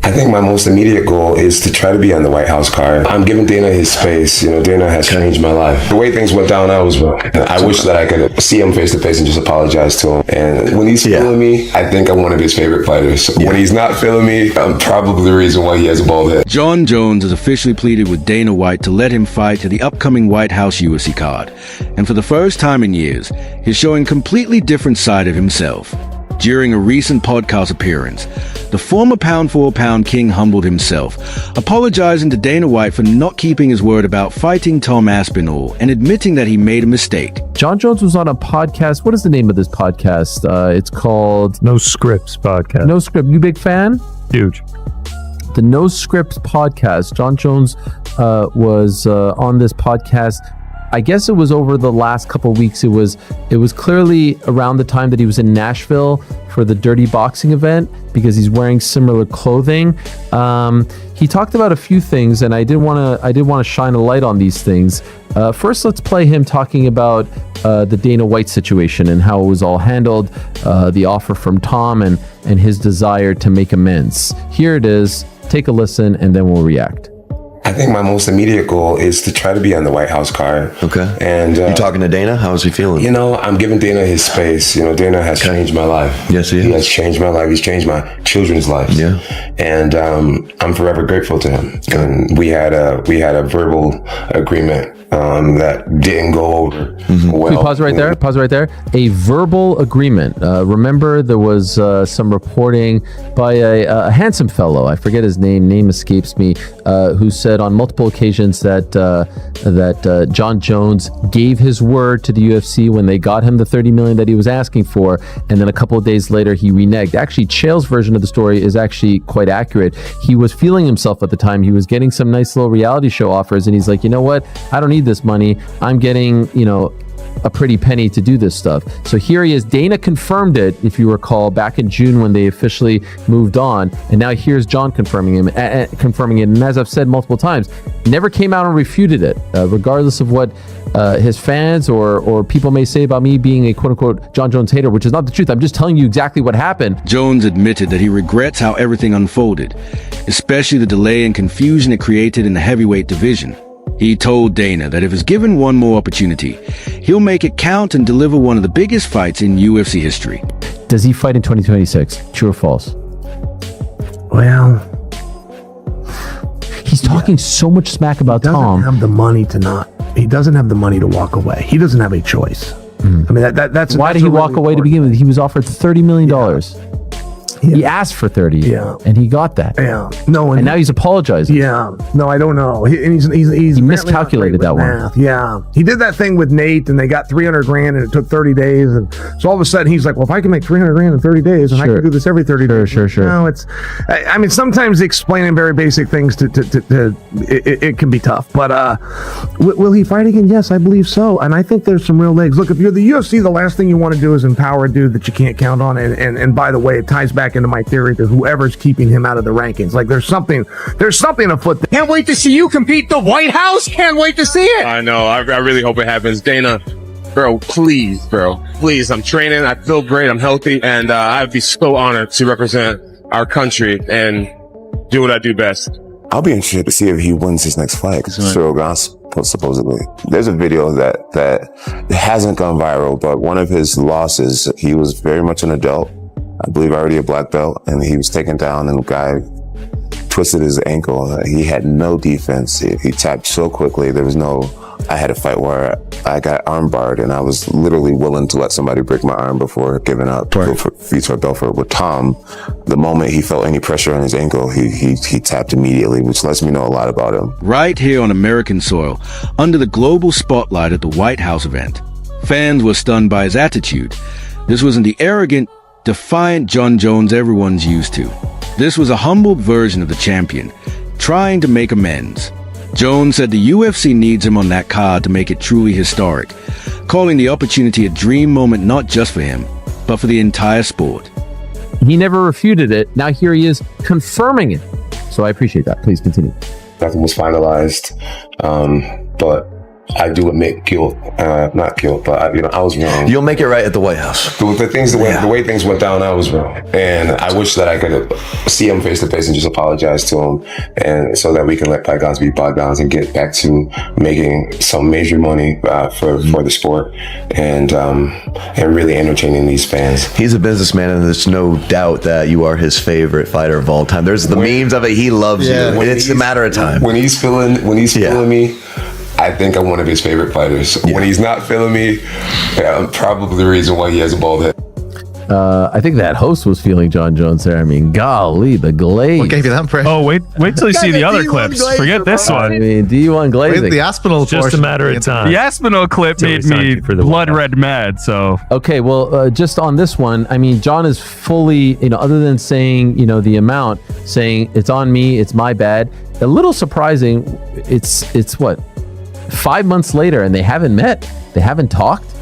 I think my most immediate goal is to try to be on the White House card. I'm giving Dana his space. Dana has changed my life. The way things went down, I wish that I could see him face to face and just apologize to him. And when he's feeling me, I think I'm one of his favorite fighters. When he's not feeling me, I'm probably the reason why he has a bald head. Jon Jones has officially pleaded with Dana White to let him fight to the upcoming White House UFC card. And for the first time in years, he's showing a completely different side of himself. During a recent podcast appearance, the former pound-for-pound king humbled himself, apologizing to Dana White for not keeping his word about fighting Tom Aspinall and admitting that he made a mistake. Jon Jones was on a podcast. What is the name of this podcast? It's called No Scripts Podcast. No Script. You big fan? Huge. The No Scripts Podcast. Jon Jones was on this podcast. I guess it was over the last couple of weeks. It was clearly around the time that he was in Nashville for the Dirty Boxing event, because he's wearing similar clothing. He talked about a few things, and I did want to shine a light on these things. First, let's play him talking about the Dana White situation and how it was all handled, the offer from Tom, and his desire to make amends. Here it is. Take a listen, and then we'll react. I think my most immediate goal is to try to be on the White House card. Okay. And you talking to Dana? How is he feeling? I'm giving Dana his space. Dana has changed my life. Yes, he has changed my life. He's changed my children's lives. Yeah. And I'm forever grateful to him. Okay. And we had a verbal agreement that didn't go over well. Wait, pause right there. Pause right there. A verbal agreement. Remember, there was some reporting by a handsome fellow. I forget his name. Name escapes me. Who said on multiple occasions that Jon Jones gave his word to the UFC when they got him the $30 million that he was asking for, and then a couple of days later he reneged. Actually, Chael's version of the story is actually quite accurate. He was feeling himself at the time. He was getting some nice little reality show offers, and he's like, you know what? I don't need this money. I'm getting, a pretty penny to do this stuff. So here he is. Dana confirmed it, if you recall, back in June when they officially moved on, and now here's Jon confirming it. And as I've said multiple times, never came out and refuted it, regardless of what his fans or people may say about me being a quote-unquote Jon Jones hater, which is not the truth. I'm just telling you exactly what happened. Jones admitted that he regrets how everything unfolded, especially the delay and confusion it created in the heavyweight division. He told Dana that if he's given one more opportunity, he'll make it count and deliver one of the biggest fights in UFC history. Does he fight in 2026? True or false? Well, he's talking so much smack about Tom. He doesn't have the money to not. He doesn't have the money to walk away. He doesn't have a choice. I mean, that's why did he walk away to begin with? He was offered $30 million. He asked for 30, and he got that. Yeah, no, and now he's apologizing. Yeah, no, I don't know. He miscalculated that one. Yeah, he did that thing with Nate, and they got $300,000, and it took 30 days, and so all of a sudden he's like, "Well, if I can make $300,000 in 30 days, and I can do this every 30 days." Sure. No, I mean, sometimes explaining very basic things it can be tough. But will he fight again? Yes, I believe so, and I think there's some real legs. Look, if you're the UFC, the last thing you want to do is empower a dude that you can't count on, and by the way, it ties back into my theory to whoever's keeping him out of the rankings. Like there's something afoot there. Can't wait to see you compete the White House. Can't wait to see it. I know. I really hope it happens. Dana, bro, please. I'm training. I feel great. I'm healthy. And I'd be so honored to represent our country and do what I do best. I'll be interested to see if he wins his next fight. Cyril Gospel, supposedly. There's a video that hasn't gone viral, but one of his losses, he was very much an adult. I believe already a black belt, and he was taken down, and the guy twisted his ankle. He had no defense. He tapped so quickly. I had a fight where I got arm barred, and I was literally willing to let somebody break my arm before giving up for Vitor Belfort. With Tom, the moment he felt any pressure on his ankle, he tapped immediately, which lets me know a lot about him. Right here on American soil, under the global spotlight at the White House event, fans were stunned by his attitude. This wasn't the arrogant, defiant Jon Jones everyone's used to. This was a humbled version of the champion, trying to make amends. Jones said the UFC needs him on that card to make it truly historic, calling the opportunity a dream moment not just for him, but for the entire sport. He never refuted it. Now here he is confirming it. So I appreciate that. Please continue. Nothing was finalized, but I do admit guilt, not guilt, but I was wrong. You'll make it right at the White House. The way things went down, I was wrong, and I wish that I could see him face to face and just apologize to him, and so that we can let bygones be bygones and get back to making some major money for the sport, and really entertaining these fans. He's a businessman, and there's no doubt that you are his favorite fighter of all time. There's the memes of it. He loves you. It's a matter of time. When he's feeling me, I think I'm one of his favorite fighters. When he's not feeling me, I'm probably the reason why he has a bald head. I think that host was feeling Jon Jones there. I mean, golly, the glaze. What gave you that impression? Oh, wait till you see the other clips. Forget this one. I mean, D1 glazing. Wait, the Aspinall Just a matter of time. The Aspinall clip made me blood red mad, so. Okay, well, just on this one, I mean, Jon is fully, other than saying, the amount, saying it's on me, it's my bad. A little surprising. It's what? 5 months later, and they haven't met. They haven't talked.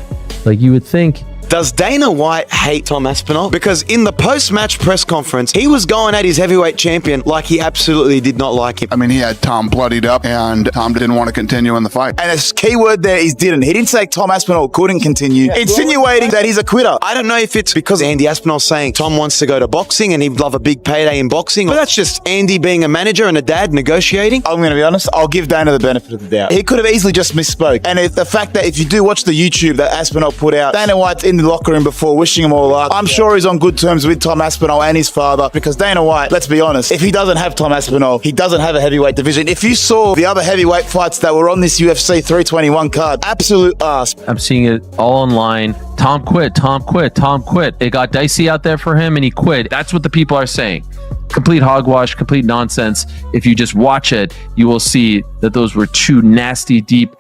Like, you would think. Does Dana White hate Tom Aspinall? Because in the post-match press conference, he was going at his heavyweight champion like he absolutely did not like him. I mean, he had Tom bloodied up, and Tom didn't want to continue in the fight. And his key word there is didn't. He didn't say Tom Aspinall couldn't continue, insinuating that he's a quitter. I don't know if it's because Andy Aspinall's saying Tom wants to go to boxing and he'd love a big payday in boxing, but that's just Andy being a manager and a dad negotiating. I'm going to be honest, I'll give Dana the benefit of the doubt. He could have easily just misspoke. And the fact that if you do watch the YouTube that Aspinall put out, Dana White's in the locker room before wishing him all luck. I'm sure he's on good terms with Tom Aspinall and his father, because Dana White, let's be honest, if he doesn't have Tom Aspinall, he doesn't have a heavyweight division. If you saw the other heavyweight fights that were on this UFC 321 card, absolute ass. I'm seeing it all online. Tom quit. It got dicey out there for him and he quit. That's what the people are saying. Complete hogwash, complete nonsense. If you just watch it, you will see that those were two nasty, deep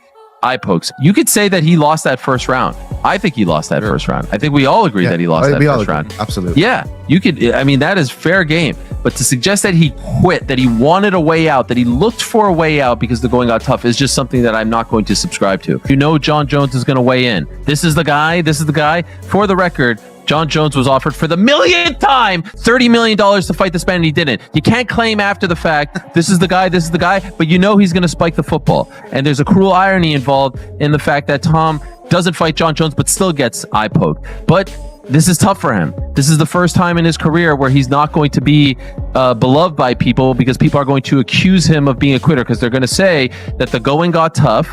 eye pokes. You could say that he lost that first round. I think he lost that first round. I think we all agree that he lost that first round. Absolutely. Yeah, you could. I mean, that is fair game. But to suggest that he quit, that he wanted a way out, that he looked for a way out because the going got tough is just something that I'm not going to subscribe to. Jon Jones is going to weigh in. This is the guy. For the record, Jon Jones was offered for the millionth time $30 million to fight this man, and he didn't. You can't claim after the fact, this is the guy, but he's going to spike the football. And there's a cruel irony involved in the fact that Tom doesn't fight Jon Jones, but still gets eye poked. But this is tough for him. This is the first time in his career where he's not going to be beloved by people, because people are going to accuse him of being a quitter, because they're going to say that the going got tough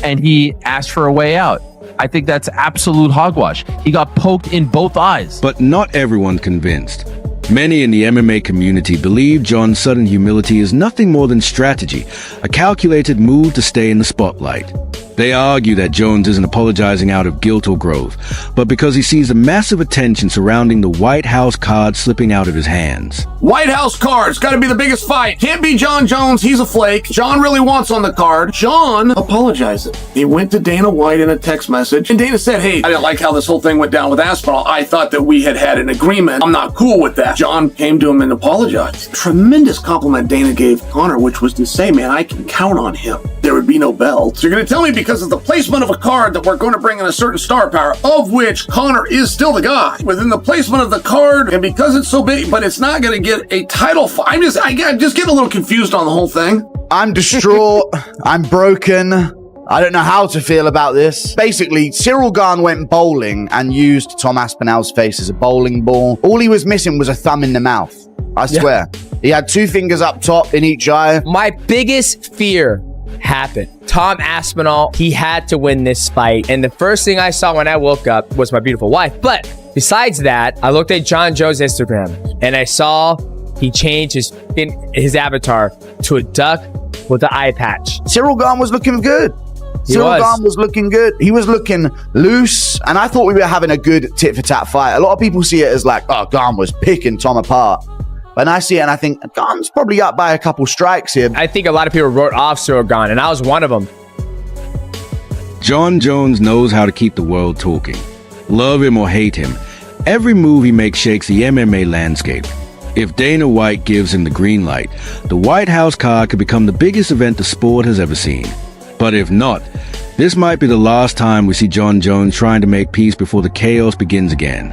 and he asked for a way out. I think that's absolute hogwash. He got poked in both eyes. But not everyone convinced. Many in the MMA community believe Jon's sudden humility is nothing more than strategy, a calculated move to stay in the spotlight. They argue that Jones isn't apologizing out of guilt or growth, but because he sees the massive attention surrounding the White House card slipping out of his hands. White House card's got to be the biggest fight. Can't be Jon Jones. He's a flake. Jon really wants on the card. Jon apologized. He went to Dana White in a text message, and Dana said, hey, I didn't like how this whole thing went down with Aspinall. I thought that we had an agreement. I'm not cool with that. Jon came to him and apologized. Tremendous compliment Dana gave Conor, which was to say, man, I can count on him. There would be no belt. So you're going to tell me because of the placement of a card that we're going to bring in a certain star power, of which Conor is still the guy, within the placement of the card, and because it's so big, but it's not going to get a title fight. I just get a little confused on the whole thing. I'm distraught. I'm broken. I don't know how to feel about this. Basically, Cyril Gane went bowling and used Tom Aspinall's face as a bowling ball. All he was missing was a thumb in the mouth. I swear. He had two fingers up top in each eye. My biggest fear happened. Tom Aspinall, he had to win this fight. And the first thing I saw when I woke up was my beautiful wife. But besides that, I looked at Jon Jones' Instagram and I saw he changed his avatar to a duck with an eye patch. Cyril Gane was looking good. Cyril Gane was looking good. He was looking loose. And I thought we were having a good tit-for-tat fight. A lot of people see it as like, oh, Gane was picking Tom apart. But I see it and I think Gane's probably up by a couple strikes here. I think a lot of people wrote off Cyril Gane, and I was one of them. Jon Jones knows how to keep the world talking. Love him or hate him, every move he makes shakes the MMA landscape. If Dana White gives him the green light, the White House card could become the biggest event the sport has ever seen. But if not, this might be the last time we see Jon Jones trying to make peace before the chaos begins again.